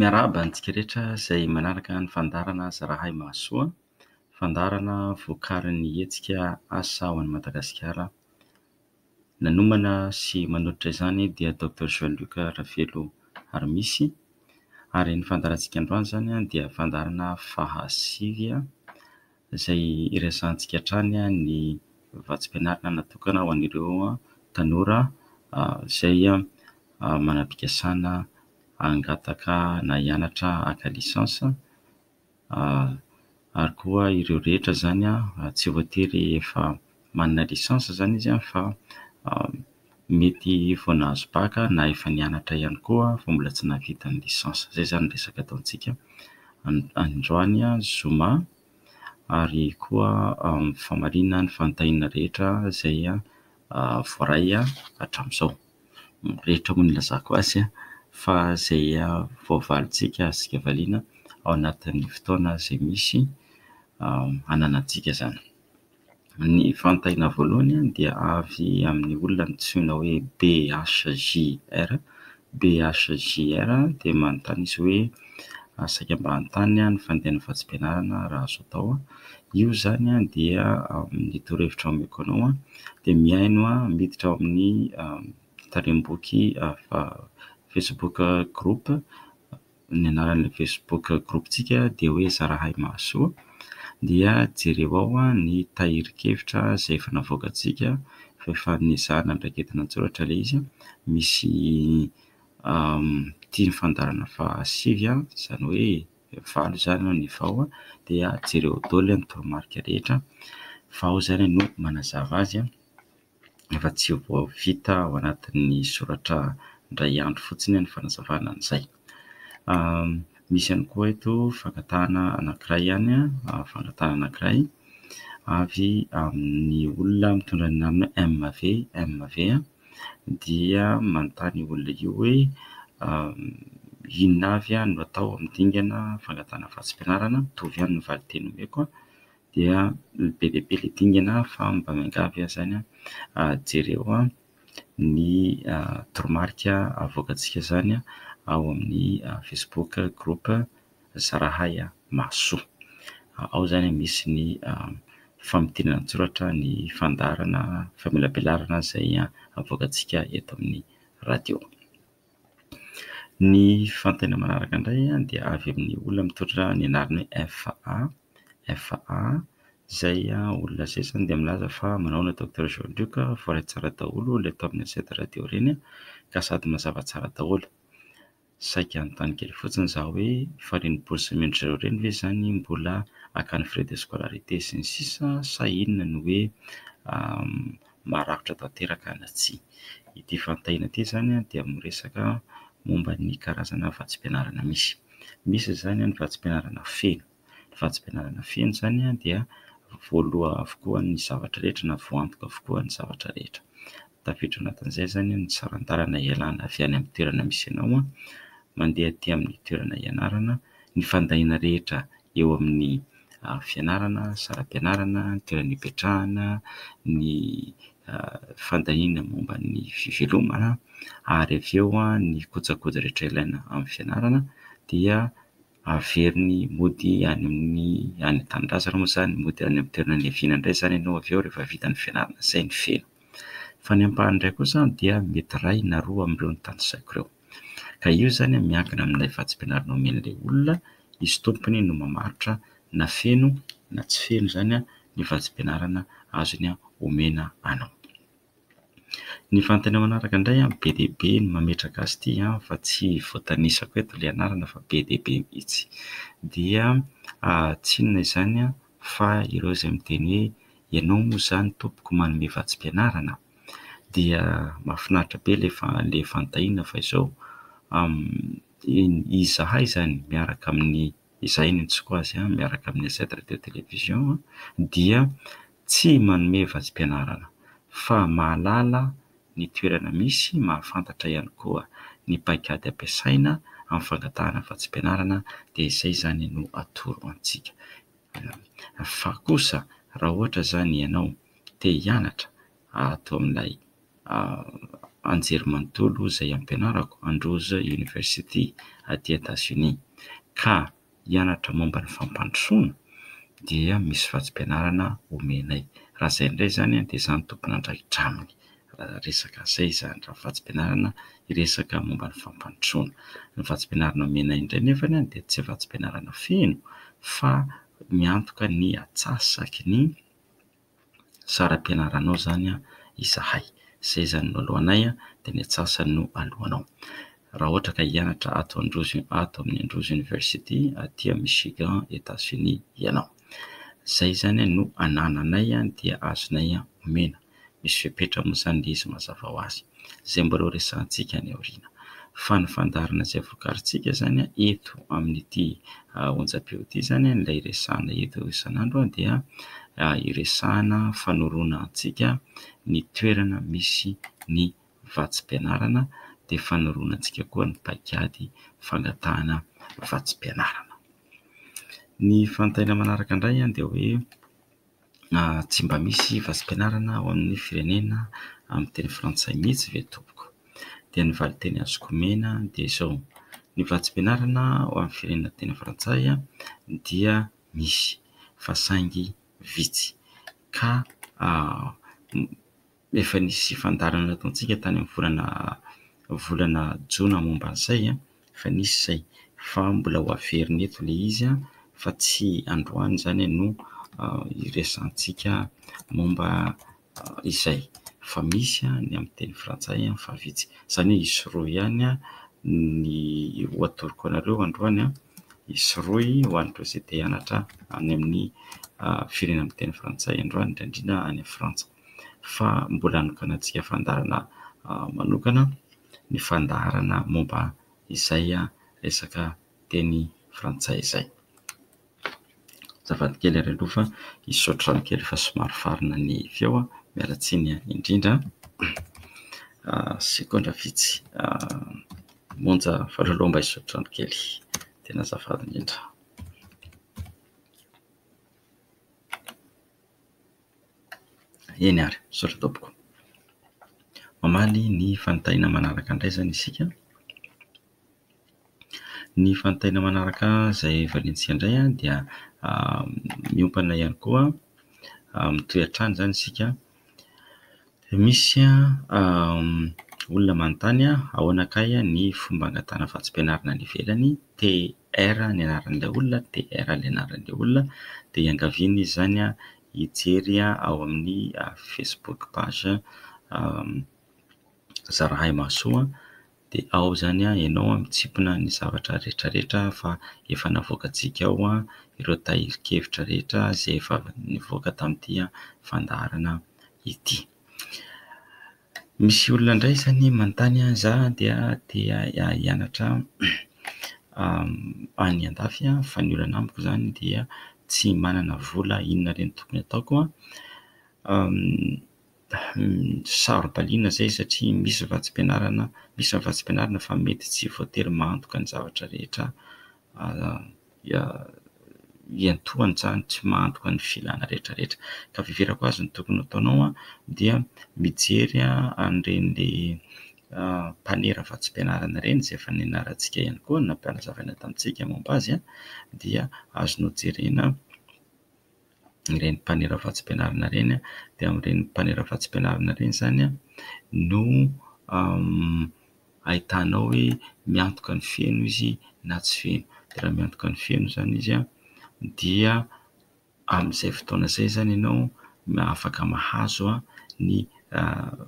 Miarahaba antsika rehetra izay manaraka ny fandarana Zarahay Mahasoa, fandarana vokarin'ny hetsika asa ho an'i Madagasikara. Nanomana sy manolotra izany dia Dr Jean-Luc Ravelo Armisy, ary ny fandarantsika androany izany dia fandarana fahasivy izay irasantsika hatrany ny vatsim-pianarana natokana ho an'ireo tanora izay manam-pikasana hangataka na hianatra haka lisansa, ary koa ireo rehetra izany tsy voatery efa manana lisansa izany izy fa mety vao nahazo baka na efa nianatra ihany koa fa mbola tsy nahavita ny lisansa. Izay izany ny resaka ataontsika androany zoma, ary koa famarinana ny fanontaniana rehetra izay voaray hatramin'izao. Rehetra moa ny ilazako azy fa izay voavalintsika sika valiana ao anatin'ny fotoana izay misy ananantsika izany. Ny fanontaniana voalohany dia avy amin'ny olona antsoina hoe BHJR. BHJR dia manontany izy hoe saika mba hanontany ny fandehanana vatsim-pianarana raha azo atao. Io izany dia ny torohevitra omeko anao dia mihaino miditra ao amin'ny tarem-boky Facebook group. Ny anaran'ilay Facebook groupntsika dia hoe Zarahay Mahasoa. Dia jereo ao ny tahirin-kevitra izay efa navoakantsika fa efa nizahana niraiketina an-tsoratra ilay izy. Misy tia ny fandarana fahasivy, izany hoe valo izany ny vao, dia jereo daholo ny toromarika rehetra fa ao izany no manazava azy efa tsy voavita ao anatin'ny soratra indray andro fotsiny ny fanazavana an'izay. Misy ihany koa eto fangatahana anankiray ihany, fangatahana anankiray avy amin'ny olona mitondra ny namana MV dia manontany olona io hoe inona avy no atao amin'ny dingana fangatahana vatsim-pianarana. Mitovy ihany ny valiteny omeko, dia be dia be ilay dingana fa mba miangavy izany jereo ny toromarika avoakantsika izany ao amin'ny Facebook group Zarahay Mahasoa. Ao izany misy ny famidinana an-tsoratra, ny fandarana famelabelarana izay avoakantsika eto amin'ny radio. Ny fanontaniana manaraka indray dia avy amin'ny olona mitondra ny anarana hoe FA, izay olona izay izany dia milaza fa manao na Dr Jean-Luc voaray tsara daholo ilay tao amin'ny asety radio ireny ka sady mazava tsara daholo. Saika anontany kely fotsiny izaho hoe fa ireny bourse mentre ireny ve izany mbola hakany frais de scolarité sy ny sisa, sa inona no hoe marakotra tanteraka na tsia? Ity fanontaniana ity izany dia miresaka momba ny karazana vatsim-pianarana misy. Misy izany ny vatsim-pianarana feno. Ny vatsim-pianarana feno izany dia voaloha avokoa ny zavatra rehetra na voantoka avokoa ny zavatra rehetra. Tafiditra anatin'izay izany ny saran-dalana ialana avy any amin'ny toerana misy ianao mandeha aty amin'ny toerana ianarana, ny fandahina rehetra eo amin'ny fianarana, saram-pianarana, ny toerana ipetrahana, ny fandahina momba ny fivelomana, ary avy eo ny kojakoja rehetra ilaina amin'ny fianarana dia averiny mody any amin'ny an-tanindrazana moa izany, mody any amin'ny toerana niaviana indray izany ianao avy eo rehefa vita ny fianarana. Izay ny feno. Fa ny ampahany indray kosa dia mety iray na roa amin'ireo ny tanisaiko ireo. Ka io izany miankina amin'ilay vatsim-pianarana omen'ilay olona, izy tompony no mamaritra na feno na tsy feno izany ny vatsim-pianarana azony omena anao. Ny fanontaniana manaraka indray be dia be ny mametraka azy ity fa tsy voatanisako eto ilay anarana fa be dia be mihitsy. Dia tsy inona izany fa ireo izay miteny hoe ianao moa izany tompoko manome vatsim-pianarana. Dia mahafinaritra be ilay fanontaniana fa izao izahay izany miaraka amin'ny izahay ny antsoiko azy miaraka amin'ny asety radio televizion dia tsy manome vatsim-pianarana fa mahalala ny toerana misy, mahafantatra ihany koa ny paikady ampiasaina amin'ny fangatahana vatsim-pianarana, dia izay izany no atoro antsika. Fa kosa raha ohatra izany ianao te hianatra ato amin'ilay anjerimanontolo izay ampianarako Andrews University aty États-Unis. Ka hianatra momba ny fampandrosoana dia misy vatsim-pianarana omenay. Raha izay indray zany dia izany tompona andraikitra aminy. Resaka izay izany raha vatsim-pianarana hiresaka momba ny fampandrosoana. Ny vatsim-pianarana omenay indray nefany dia tsy vatsim-pianarana feno fa miantoka ny atsasaky ny saram-pianaranao zany izahay. Izay zany no alohanay dia ny atsasany no alohanao. Raha ohatra ka hianatra ato amin'ny Andrews University aty Michigan, États-Unis ianao. Izay zany no anananay dia azonay omena. Misy fepetra moa zany ilay izy mazava ho azy. Izay mbola ho resahantsika any aoriana. Fa ny fandarana izay vokarintsika zany eto amin'ity onjam-peo ity zany ilay resahana eto isan'andro dia iresahana fanoroana antsika ny toerana misy ny vatsim-pianarana dia fanoroana antsika koa ny paikady fangatahana vatsim-pianarana. Ny fantaina manaraka indray dia hoe tsy mba misy vatsim-pianarana ao amin'ny firenena amin'ny teny frantsay mihitsy ve tompoko. Dia ny valiteny azoko omena dia izao: ny vatsim-pianarana ao amin'ny firenena teny frantsay dia misy fa saingy vitsy. Ka efa nisy fandarana ataontsika tany amin'ny volana jona momba an'izay fa nisy izay, fa mbola ho averina eto ilay izy fa tsy androany zany no iresantsika momba izay. Fa misy ny amin'ny teny frantsay fa vitsy. Izany hoe isy roa ihany ny ho atoroko anareo androany, isy roa ho an'ireo izay te hianatra any amin'ny firenena amin'ny teny frantsay androany, indrindra any Frantsa. Fa mbola anokanantsika fandarana manokana ny fandarana momba izay resaka teny frantsay izay. Azafady kely ary aloha fa hisaotra rano kely fa somary farina ny feo, mialatsiny indrindra. Sekondra vitsy monja fahalalao mba hisaotra rano kely, tena azafady indrindra. Eny ary, misaotra tompoko. Mamaly ny fantaina manaraka indray zany isika. Ny fantaina manaraka izay valintsika indray dia miompana ihany koa mitohan-trano zany isika. Misy olona manontany ahoana kay ny fomba angatahana vatsim-pianarana any ivelany. TR ny anaran'ilay olona, TR ilay anaran'ilay olona. Dia iangaviany izy zany hijery ao amin'ny Facebook page Zarahay Mahasoa. Dia ao zany ianao mitsipona ny zavatra rehetrarehetra fa efa navoakantsika ao, ireo tahirin-kevitra rehetra izay efa nivoaka tamin'ity fandarana ity. Misy olona indray zany manontany za dia te hianatra any andafy fa ny olana amiko zany dia tsy manana vola, inona re no tokony ataoko? Sarobaliana izay satria misy vatsim-pianarana fa mety tsy voatery mahantoka ny zavatra rehetra iantohany zany, tsy mahantoka ny filàna rehetrarehetra. Ka fiheverako azy ny tokony ataonao dia mijery an'ireny mpanera vatsim-pianarana ireny izay efa nianarantsika ihany koa, nampianazavana tamintsika momba azy dia azonao jerena ireny mpanera vatsim-pianarana ireny. Dia amin'ireny mpanera vatsim-pianarana ireny zany no ahitanao hoe miantoka ny feno izy na tsy feno. Dia raha miantoka ny feno zany izy dia amin'izay fotoana izay zany ianao afaka mahazo ny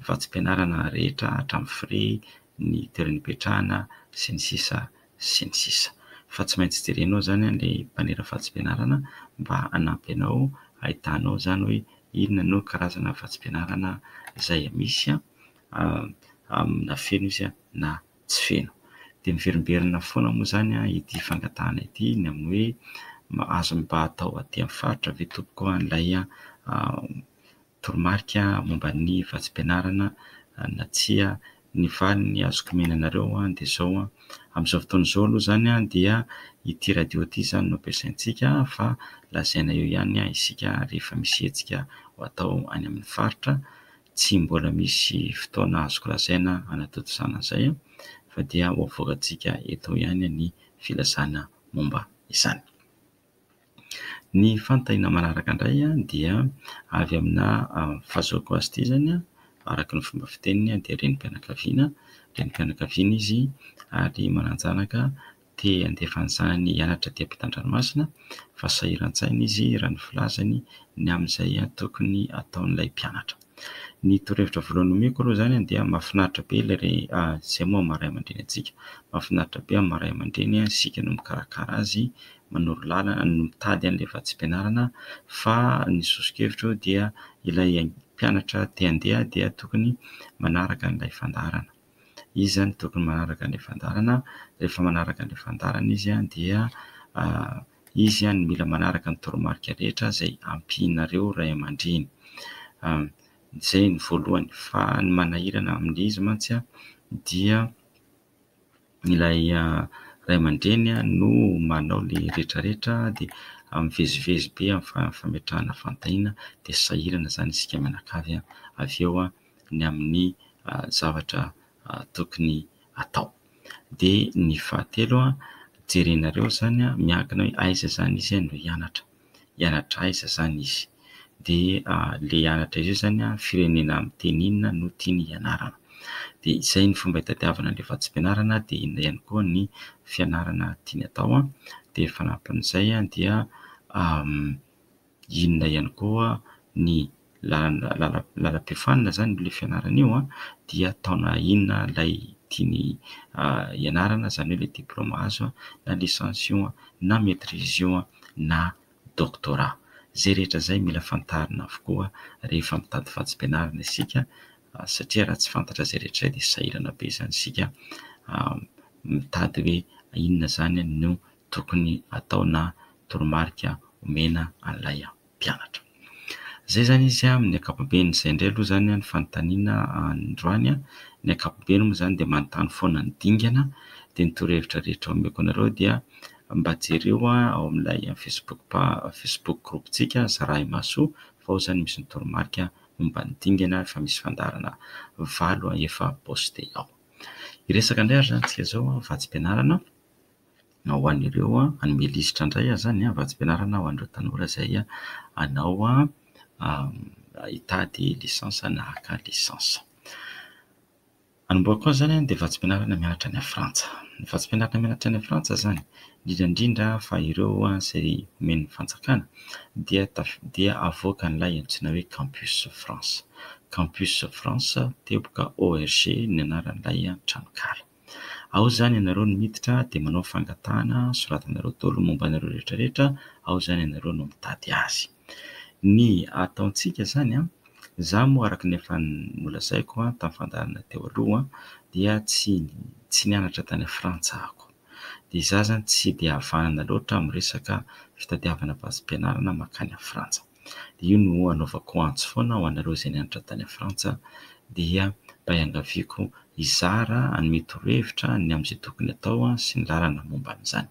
vatsim-pianarana rehetra hatramin'ny frais, ny toerana hipetrahana sy ny sisa sy ny sisa. Fa tsy maintsy jerenao zany ilay mpanera vatsim-pianarana mba hanampy anao, ahitanao zany hoe inona no karazana vatsim-pianarana izay misy na feno izy na tsy feno. Dia miverimberina foana moa zany ity fangatahana ity ny amin'ny hoe azo mba atao aty amin'ny faritra ve tompoko an'ilay toromarika momba ny vatsim-pianarana na tsia. Ny valiny azoko omena anareo dia izao: amin'izao fotoana izao aloha zany dia ity radio ity zany no ampiasaintsika, fa lazaina eo ihany isika rehefa misy hetsika ho atao any amin'ny faritra tsy mbola misy fotoana azoko lazaina anatotozana izay fa dia ho avoakantsika eto ihany ny filazana momba izany. Ny fanontaniana manaraka indray dia avy amina fahazoako azy ity zany araka ny fomba fiteniny dia renim-pianakaviana izy ary mananjanaka te andefa ny zanany hianatra aty ampitan-dranomasina fa sahiran-tsaina izy raha ny filazany ny amin'izay tokony ataon'ilay mpianatra. Ny torohevitra voalohany omeko aloha zany dia mahafinaritra be ilay izay moa mahay aman-dreny antsika. Mahafinaritra be amin'ny mahay aman-dreny isika no mikarakara azy, manoro lalana, no mitady an'ilay vatsim-pianarana fa ny sosokevitro dia ilay mpianatra te handeha dia tokony manaraka an'ilay fandarana. Izy zany tokony manaraka an'ilay fandarana, rehefa manaraka an'ilay fandarana izy dia izy no mila manaraka ny toromarika rehetra izay ampianareo ray aman-dreny. Izay ny voalohany, fa ny manahirana amin'izy mantsy dia ilay ray aman-dreny no manao ilay rehetrarehetra dia mivezivezy be amin'ny fametrahana fanontaniana dia sahirana izany isika mianakavy avy eo ny amin'ny zavatra tokony atao. Dia ny fahatelo jerenareo zany miankina hoe aiza zany izy no hianatra aiza zany izy, dia le hianatra izy zany firenena miteny inona no tiany hianarana. Dia izay ny fomba hitadiavana ilay vatsim-pianarana, dia inona ihany koa ny fianarana tiany atao, dia fanampan'izay dia inona ihany koa ny lalam-pihafanana zany ilay fianarana io dia taona inona ilay tiany hianarana, izany hoe ilay diplaoma azo na lisansy io na maîtrise io na doctorat. Izay rehetra izay mila fantarina avokoa rehefa mitady vatsim-pianarana isika, satria raha tsy fantatra izay rehetra izay dia sahirana be izany isika mitady hoe inona zany no tokony atao na toromarika omena an'ilay mpianatra. Izay zany izy amin'ny ankapobeny. Izay indray aloha zany ny fanontaniana androany. Ny ankapobeny moa zany dia manontany foana ny dingana, dia ny torohevitra rehetra omeko anareo dia mba jereo ao amin'ilay Facebook groupe-tsika Zarahy Mahasoa, fa ao zany misy ny toromarika momba ny dingana, fa misy fandarana 5 efa poste ao. Hiresaka indray ary zany tsika zao vatsim-pianarana ho an'ireo hanome lisitra indray zany vatsim-pianarana ho an'ireo tanora izay hanao hitady lisansa na haka lisansa. Anomboako zany dia vatsim-pianarana mianatra any Frantsa. Ny vatsim-pianarana mianatra any Frantsa zany indrindra fa ireo izay omen'ny fanjakana dia avoaka an'ilay antsoina hoe Campus France. Campus France teboka ORG ny anaran'ilay tranokala. Ao zany ianareo no miditra dia manao fangatahana, soratanareo daholo momba anareo rehetrarehetra, ao zany ianareo no mitady azy. Ny ataontsika zany izaho moa araka ny efa nolazaiko tamin'ny fandarana teo aloha dia tsy nianatra tany Frantsa ako. Dia izaho zany tsy dia havanana loatra amin'ny resaka fitadiavana vatsim-pianarana makany Frantsa. Io no anaovako antsy foana ho anareo izay nianatra tany Frantsa, dia mba hiangaviako hizara hanome torohevitra ny amin'izay tokony atao sy ny lalana momba an'izany,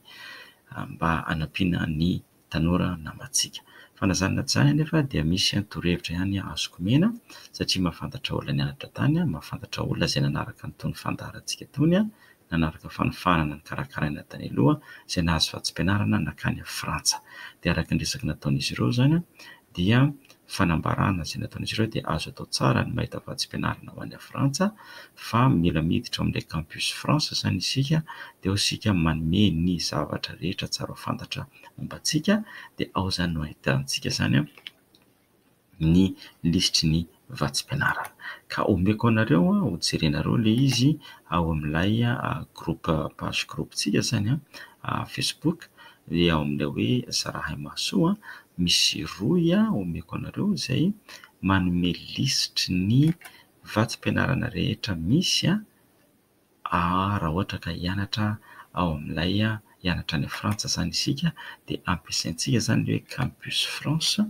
mba hanampiana ny tanora namantsika. Fanazanana izany anefa dia misy torohevitra ihany azoko mena, satria mahafantatra olona nianatra tany, mahafantatra olona izay nanaraka n'itony fandaharantsika itony, nanaraka fanofanana ny karakaraina tany aloha, izay nahazo vatsim-pianarana nakany Frantsa. Dia araka ny resaka nataon'izy ireo zany dia fanambarana izay nataon'izy ireo dia azo atao tsara ny mahita vatsim-pianarana ho any Frantsa, fa mila miditra amin'ilay Campus France zany isika, dia ao isika manome ny zavatra rehetra tsara ho fantatra momba antsika, dia ao zany no ahitantsika zany ny lisitry ny vatsim-pianarana. Ka omeko anareo ho jerenareo ilay izy ao amin'ilay page groupe-tsika zany Facebook, dia ao amin'ilay hoe Zarahy Mahasoa misy 2 omeko anareo izay manome lisitry ny vatsim-pianarana rehetra misy raha ohatra ka hianatra ao amin'ilay hianatra any Frantsa zany isika, dia ampiasaintsika zany hoe Campus France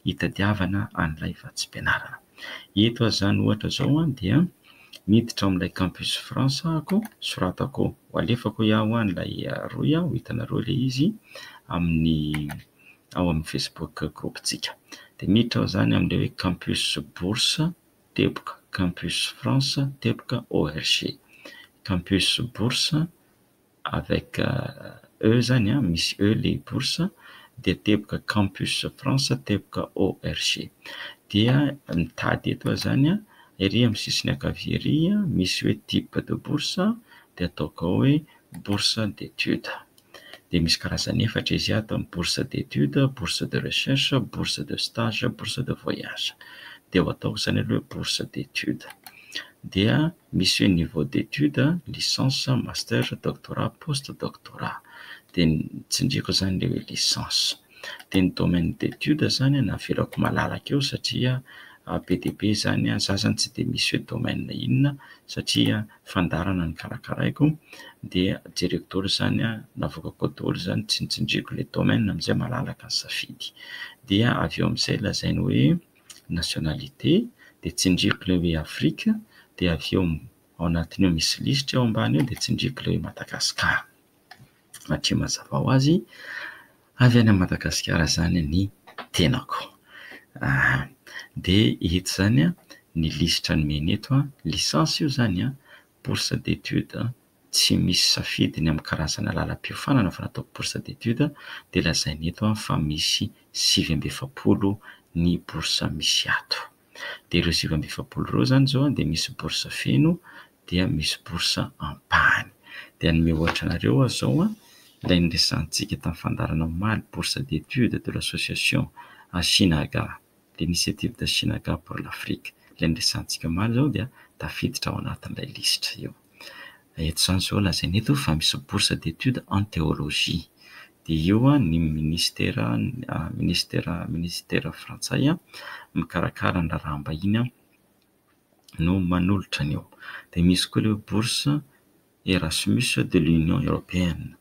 hitadiavana an'ilay vatsim-pianarana. Eto zany ohatra zao dia miditra amin'ilay Campus France ako, soratako ho alefako iaho an'ilay 2 ho hitanareo ilay izy ao amin'ny Facebook groupe-tsika. Dia miditra aho zany amin'ilay hoe Campus Bourse teboka Campus France, teboka ORG. Campus bourse avec E zany a, misy E le bourse, dia teboka Campus France, teboka ORG. Dia mitady eto zany a, ery amin'ny sisiny ankavia ery misy hoe type de bourse, dia ataoko ao hoe bourse d'études. Dia misy karazany efatra izy ato: bourse d'études, bourse de recherche, bourse de stage, bourse de voyage. Dia ho ataoko zany aloha bourse d'études. Dia misy hoe niveau d'études, licence, master, doctorat, post-doctorat. Dia tsindriako zany le hoe licence. Dia ny domaine d'études zany navelako malalaka eo satria be dia be zany za zany tsy dia misy hoe domaine inona satria fandarana ny karakaraiko. Dia jereko daholo zany navokako daholo zany tsindriko le domaine amin'izay malalaka ny safidy. Dia avy eo amin'izay lazainy hoe nationalité, dia tsindriko le hoe Afrique. Dia avy eo ao anatin'io misy lisitra ao ambany eo dia tsindriko le hoe Madagasikara. Satria mazava ho azy avy any Madagasikara zany ny tenako. Dia eto zany ny lisitra nomeny eto licence io zany bourse d'études tsy misy safidiny amin'ny karazana lalam-piofanana fa nataoko bourse d'études. Dia lazainy eto fa misy 820 ny bourse misy ato. Dia ireo 820 ireo zany zao dia misy bourse feno, dia misy bourse ampahany. Dia hanome ohatra anareo zao ilay niresahantsika tamin'ny fandarana omaly, bourse d'études de l'association Shinaga, l'initiative de Shinaga pour l'Afrique. Ilay niresahantsika omaly zao dia tafiditra ao anatin'ilay lisitra eo. Eto zany zao lazainy eto fa misy bourse d'études en théologie. Dia io ny ministère frantsay mikarakara ny raharaham-bahiny no manolotra an'io. Dia misy koa ilay bourse Erasmus de l'Union européenne.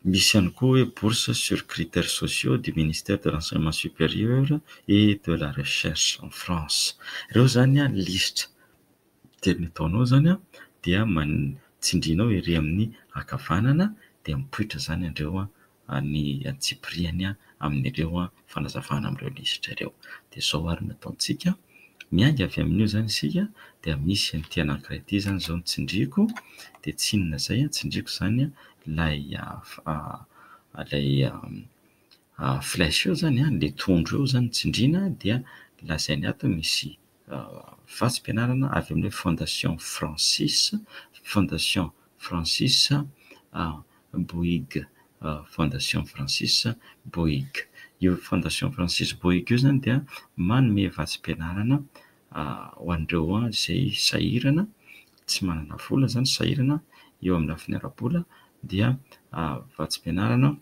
Misy ihany koa hoe bourse sur critères sociaux du ministère de l'enseignement supérieur et de la recherche en France. Ireo zany lisitra teny ataonao zany dia tsindrinao ery amin'ny ankavanana, dia mipoitra zany andreo ny antsipiriany amin'ireo fanazavana amin'ireo lisitra ireo. Dia zao ary nataontsika mianga avy amin'io zany isika. Dia misy an'ity anankiray ity zany zao nitsindriko. Dia tsy inona izay tsindriko zany ilay flèche eo zany le tondro eo zany tsindrina. Dia lazainy ato misy vatsim-pianarana avy amin'ny Fondation Francis Bouygues. Fondation Francis Bouygues. Io Fondation Francis Bouygues io zany dia manome vatsim-pianarana ho an'ireo izay sahirana, tsy manana vola zany sahirana eo amin'ny lafiny ara-bola. Dia vatsim-pianarana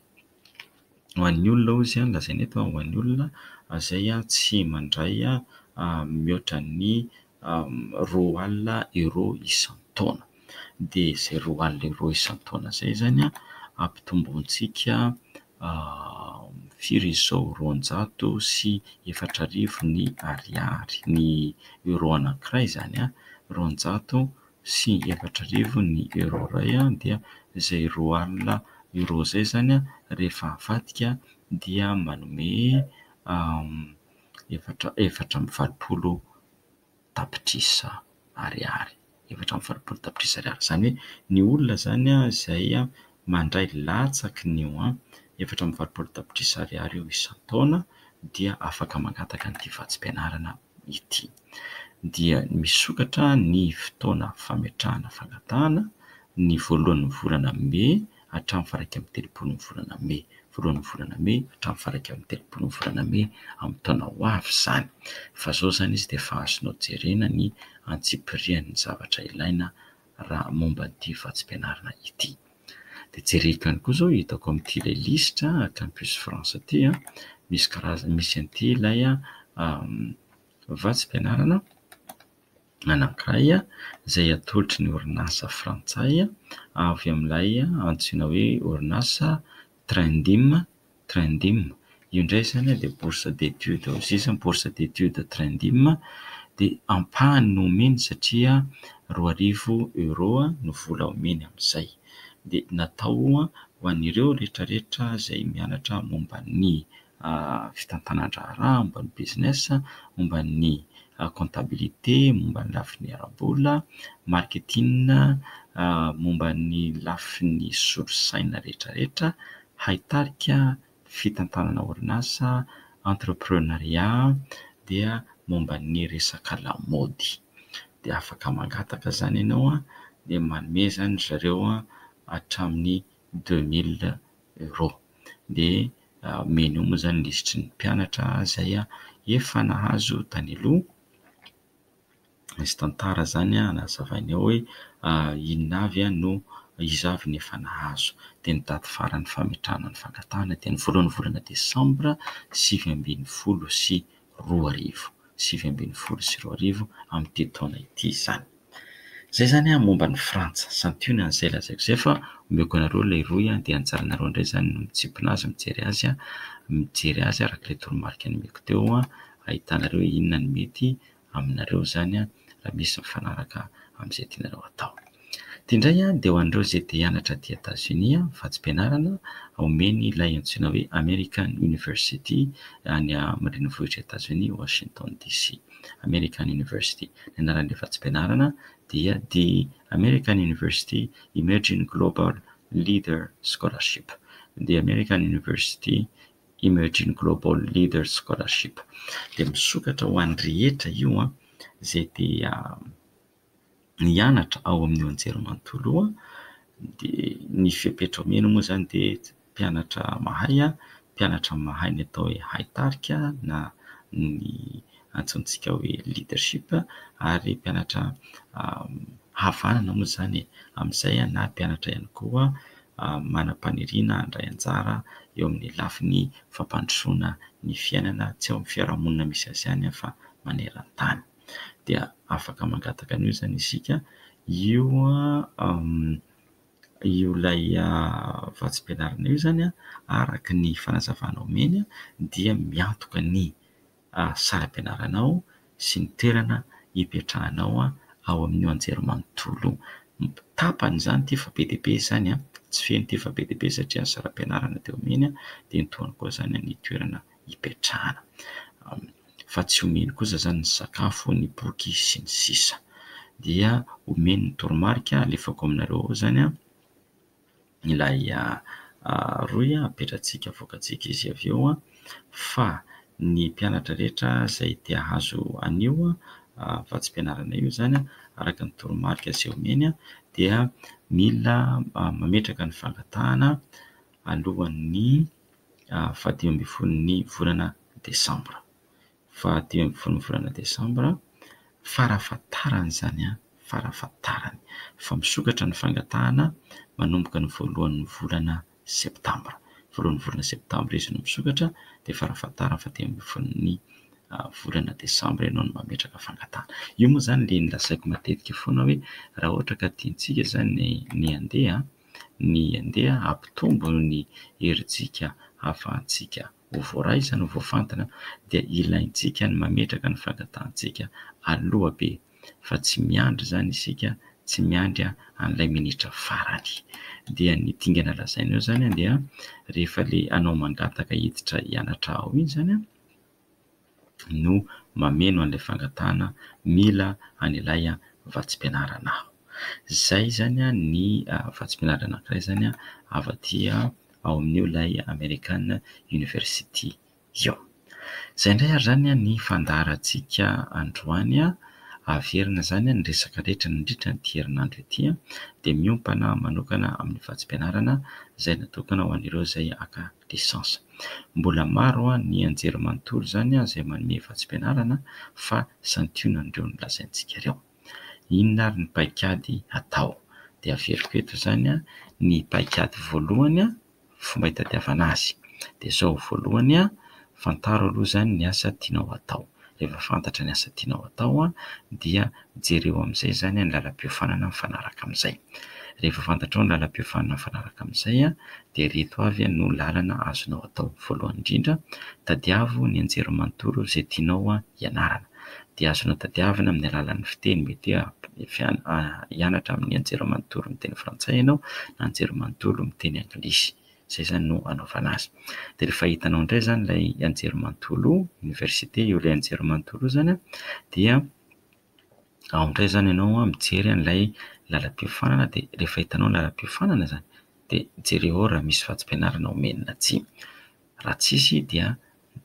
ho an'ny olona ozy lazainy eto ho an'ny olona izay tsy mandray mihoatra ny 2,000 euro isan-taona. Dia izay 2,000 euro isan-taona izay zany ampitomboantsika firy izao 204,000 ny ariary, ny euro anankiray zany 204,000 ny euro iray. Dia izay 2,000 euro izay zany rehefa avadika dia manome 420 tapitrisa ariary. 420 tapitrisa ariary zany hoe ny olona zany izay mandray latsaky nio 420 tapitrisa ariary eo isan-taona dia afaka mangataka n'ity vatsim-pianarana ity. Dia misokatra ny fotoana fametrahana fangatahana ny voalohan'ny volana Mai hatramin'ny faraika amin'ny 30 volana Mai. Voalohan'ny volana Mai hatramin'ny faraika amin'ny 30 volana Mai amin'ny taona ho avy zany. Fa zao zany izy dia efa azonao jerena ny antsipirian'ny zavatra ilaina raha momba n'ity vatsim-pianarana ity. Dia jereko ihany koa zao hitako amin'ity ilay lisitra Campus France ity misy an'ity ilay vatsim-pianarana anankiray izay atolotry ny orinasa frantsay avy amin'ilay antsoina hoe orinasa Trendim. Io indray zany dia bourse d'études aussi, bourse d'études Trendim. Dia ampahany no omeny satria 2,000 euro no vola omeny amin'izay. Dia natao ho an'ireo rehetrarehetra izay mianatra momba ny fitantanan-draharaha, momba ny business, momba ny comptabilité, momba ny lafiny arabola, marketing, momba ny lafiny solosaina rehetrarehetra, haitarika, fitantanana orinasa, entreprenariat, dia momba ny resaka lamaody. Dia afaka mangataka zany ianao dia manome zany zareo hatramin'ny 2000 € dia meny moa zany lisitry ny mpianatra izay efa nahazo tany aloha. Misy tantara zany nazavainy ao hoe inona avy no izy avy ny efa nahazo. Dia ny daty faran'ny fametrahana ny fangatahana dia ny voalohan'ny volana Desambra 2012 amin'ity taona ity zany. Zay zany momba ny Frantsa. Santiony an'izay lazaiko izay fa omeko anareo ilay roy dia anjaranareo indray zany no mitsipona azy mijery azy araka ilay toromarika nomeko teo ahitanareo inona ny mety aminareo zany raha misy mifanaraka amin'izay tianareo atao. Dia indray dia ho an'ireo izay te hianatra aty États-Unis vatsim-pianarana omeny ilay antsoina hoe American University any amin'ny renivohitra États-Unis Washington DC. American University. Ny anaran'ilay vatsim-pianarana dia The American University Emerging Global Leader Scholarship. The American University Emerging Global Leader Scholarship. Dia misokatra ho an'ny rehetra io izay te nianatra ao amin'ny anjerimanontolo dia ny fepetra omena moa zany dia mpianatra mahay ny atao hoe haitarika na ny antsontsika hoe leadership ary mpianatra havanana moa zany amin'izay na mpianatra ihany koa manam-paniriana handray anjara eo amin'ny lafiny fampandrosoana ny fiainana tsy ao amin'ny fiarahamonina misy azy ihany fa maneran-tany. Dia afaka mangataka an'io zany isika io ilay vatsim-pianarana io zany araka ny fanazavana omeny dia miantoka ny saram-pianaranao sy ny toerana hipetrahanao ao amin'ny anjerimanontolo. Tapany zany ity fa be dia be zany tsy feno ity fa be dia be satria ny saram-pianarana teo omeny dia nitoana koa zany ny toerana hipetrahana. Fa tsy omeny kosa zany ny sakafo, ny boky sy ny sisa. Dia omeny ny toromarika alefako aminareo ao zany ilay roy apetrantsika avoakantsika izy avy eo fa ny mpianatra rehetra izay te hahazo anio vatsim-pianarana io zany araka ny toromarika izay omeny dia mila mametraka ny fangatahana alohan'ny 18 volana Desambra. 18 volana Desambra farafahatarany zany farafahatarany fa misokatra ny fangatahana manomboka ny voalohan'ny volana Septambra. Voalohan'ny volana Septambra izy no misokatra dia farafahatarany fa 18 volana Desambra ianao no mametraka fangatahana. Io moa zany ilay nilazaiko matetika foana hoe raha ohatra ka tiantsika zany ny andeha hampitombo ny herintsika hahafahantsika ho voaray zany ho voafantana dia ilaintsika ny mametraka ny fangatahantsika aloha be fa tsy miandry zany isika, tsy miandry an'ilay minitra farany. Dia ny dingana lazaina eo zany dia rehefa ilay anao mangataka hiditra hianatra ao iny zany no mameno an'ilay fangatahana mila an'ilay vatsim-pianarana. Zay zany ny vatsim-pianarana anankiray zany avy aty ao amin'io ilay American University io. Zay indray ary zany ny fandaharantsika androany averina zany ny resaka rehetra nandritra ny herinandro ity dia miompana manokana amin'ny vatsim-pianarana izay natokana ho an'ireo izay haka lisansa. Mbola maro ny anjerimanontolo zany izay manome vatsim-pianarana fa santionany ireo no lazaintsika ireo. Inona ary ny paikady atao? Dia averiko eto zany ny paikady voalohany fomba hitadiavana azy. Dia izao voalohany fantaro aloha zany ny asa tianao atao. Rehefa fantatra ny asa tianao atao dia jereo amin'izay zany ny lalam-piofanana mifanaraka amin'izay. Rehefa fantatrao ny lalam-piofanana mifanaraka amin'izay dia reto avy no lalana azonao atao. Voalohany indrindra, tadiavo ny anjerimanontolo izay tianao hianarana. Dia azonao tadiavina amin'ny alalan'ny fiteny, mety hianatra amin'ny anjerimanontolo miteny frantsay ianao na anjerimanontolo miteny anglisy. Zay zany no anaovana azy. De rehefa hitanao indray zany ilay anjerimanontolo université io ilay anjerimanontolo zany dia ao indray zany ianao mijery an'ilay lalam-piofanana. De rehefa hitanao lalam-piofanana zany de jereo raha misy vatsim-pianarana omeny na tsia. Raha tsisy dia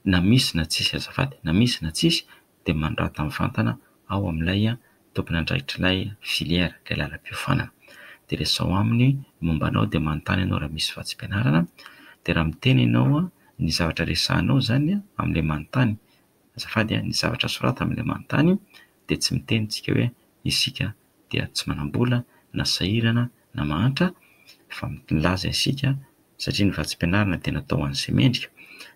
na misy na tsisy azafady, na misy na tsisy de manorata mivantana ao amin'ilay tompony andraikitr'ilay filière ilay lalam-piofanana. De resao aminy momba anao de manontany ianao raha misy vatsim-pianarana. De raha miteny ianao ny zavatra resahanao zany amin'ilay manontany, azafady ny zavatra sorata amin'ilay manontany, de tsy miteny tsika hoe isika dia tsy manam-bola na sahirana na mahantra, fa milaza isika satria ny vatsim-pianarana dia natao an'izay mendrika.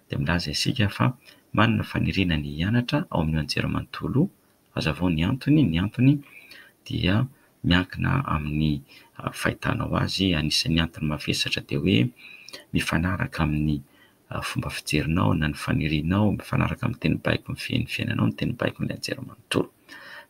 De milaza isika fa manana faniriana ny hianatra ao amin'ny anjerimanontolo. Hazavao ny antony dia miankina amin'ny fahitanao azy. Anisan'ny antony mavesatra dia hoe mifanaraka amin'ny fomba fijerinao na ny fanirianao, mifanaraka amin'ny teny baiko ny fiainanao, ny teny baiko ny anjerimanontolo.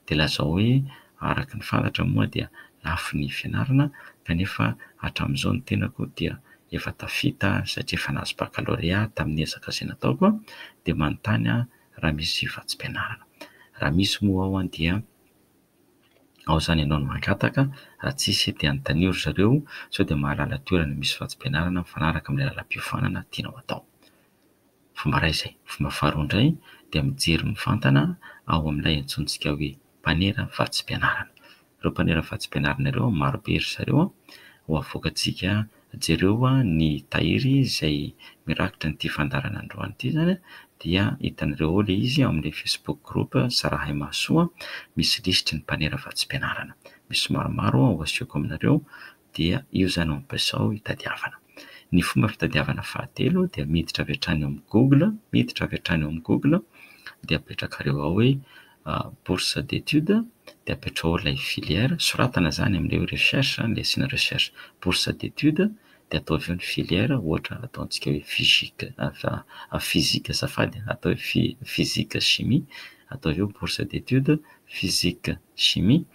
De lazao hoe araka ny fantatra moa dia lafo ny fianarana, kanefa hatramin'izao ny tenako dia efa tafita satria efa nahazo baccalauréat tamin'ny ezaka izay nataoko. De manontany raha misy vatsim-pianarana. Raha misy moa ao dia ao zany ianao no mangataka, raha tsisy dia anontania ry zareo sao dia mahalala toerana misy vatsim-pianarana mifanaraka amin'ny lalam-piofanana tianao atao. Fomba iray izay. Fomba faharoa indray dia mijery mivantana ao amin'ilay antsontsika hoe mpanera vatsim-pianarana. Ireo mpanera vatsim-pianarana ireo marobe ry zareo ho avoakantsika. Jereo ny tahiry izay mirakitra n'ity fandarana androany ity zany dia hitanareo ao ilay izy amin'ilay Facebook group Zarahay Mahasoa, misy lisitry ny mpanera vatsim-pianarana. Misy maromaro ho asiako aminareo dia io zany no ampiasao hitadiavana. Ny fomba fitadiavana fahatelo dia miditra avy hatrany eo amin'ny Google, dia apetrakareo ao hoe bourse d'études, de apetrao ao ilay filière, soratana zany amin'ilay recherche, ilay asiana recherche, bourse d'études, de atao avy eo ny filière, ohatra ataontsika hoe physique azafady, atao hoe physique chimie, atao avy eo bourse d'études physique chimie,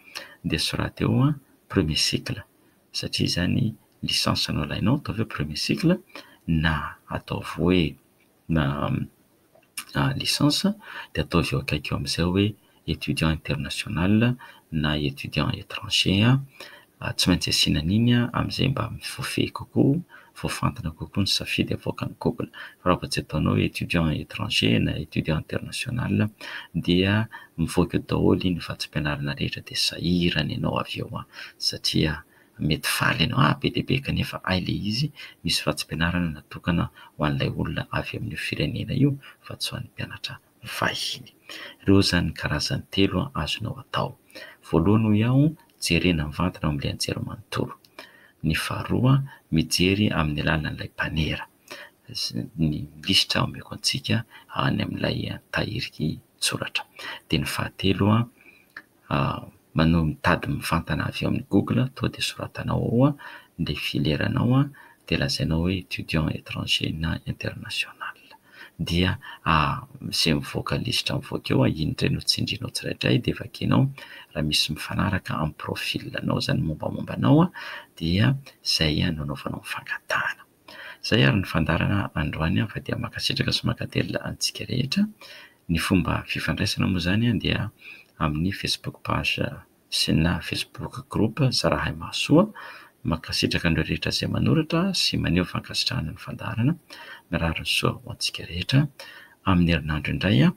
de sorata eo premier cycle, satria zany licence no alainao, atao avy eo premier cycle, na atao hoe na licence, de atao avy eo akaiky eo amin'izay hoe étudiant international na étudiant étranger. Tsy maintsy asiana an'iny amin'izay mba voafehy kokoa, voafantana kokoa ny safidy avoakan'ny Google. Fa raha tsy ataonao étudiant étranger na étudiant international dia mivoaka eo daholo ny vatsim-pianarana rehetra de sahirana ianao avy eo satria mety faly ianao be dia be kanefa ilay izy misy vatsim-pianarana natokana ho an'ilay olona avy amin'io firenena io fa tsy ho an'ny mpianatra vahiny. Ireo zany karazany telo azonao atao. Voalohany ho iaho jerena mivantana amin'ilay anjerimanontolo. Ny faharoa mijery amin'ny alalan'ilay mpanera. Ny lisitra omeko antsika any amin'ilay tahiry soratra. De ny fahatelo manao mitady mivantana avy eo amin'ny Google, toa de soratanao ao ilay filièranao de lazainao hoe étudiant étranger na international. Dia izay mivoaka lisitra mivoaka eo iny indray no tsindrinao tsirairay de vakianao. Raha misy mifanaraka amin'ny profilanao zany mombamomba anao dia zay no anaovanao mifangatahana. Zay ary ny fandarana androany fa dia makasitraka sy makatelina antsika rehetra. Ny fomba fifandraisana moa zany dia amin'ny Facebook page sy na Facebook group Zarahay Mahasoa. Makasitraka an'ireo rehetra izay manoratra sy maneho fankasitrahana ny fandarana. Mirary ny soa ho antsika rehetra. Amin'ny herinandro indray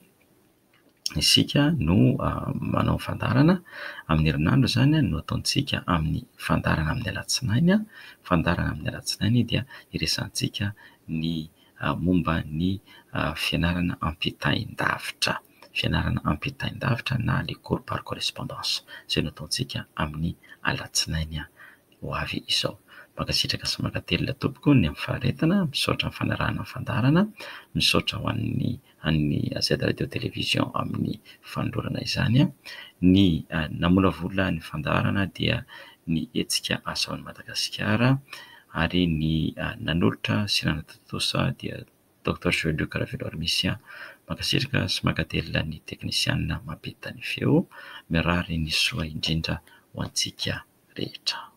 isika no manao fandarana. Amin'ny herinandro zany no ataontsika amin'ny fandarana amin'ny alatsinainy. Fandarana amin'ny alatsinainy dia iresantsika ny momba ny fianarana ampitahin-davitra. Fianarana ampitahin-davitra na les cours par correspondance. Izay no ataontsika amin'ny alatsinainy ho avy izao. Makasitraka sy makatelina tompoko ny amin'ny faharetana, misaotra amin'ny fanarahana fandarana, misaotra ho an'ny Z Radio Télévision amin'ny fanolorana izany. Ny namolavola ny fandarana dia ny hetsika asaon'i Madagasikara ary ny nanolotra sy nanatotosa dia Dr Joelio Karaveloarmisia. Makasitraka sy makatelina ny teknisiana mampita ny feo. Mirary ny soa indrindra ho antsika rehetra.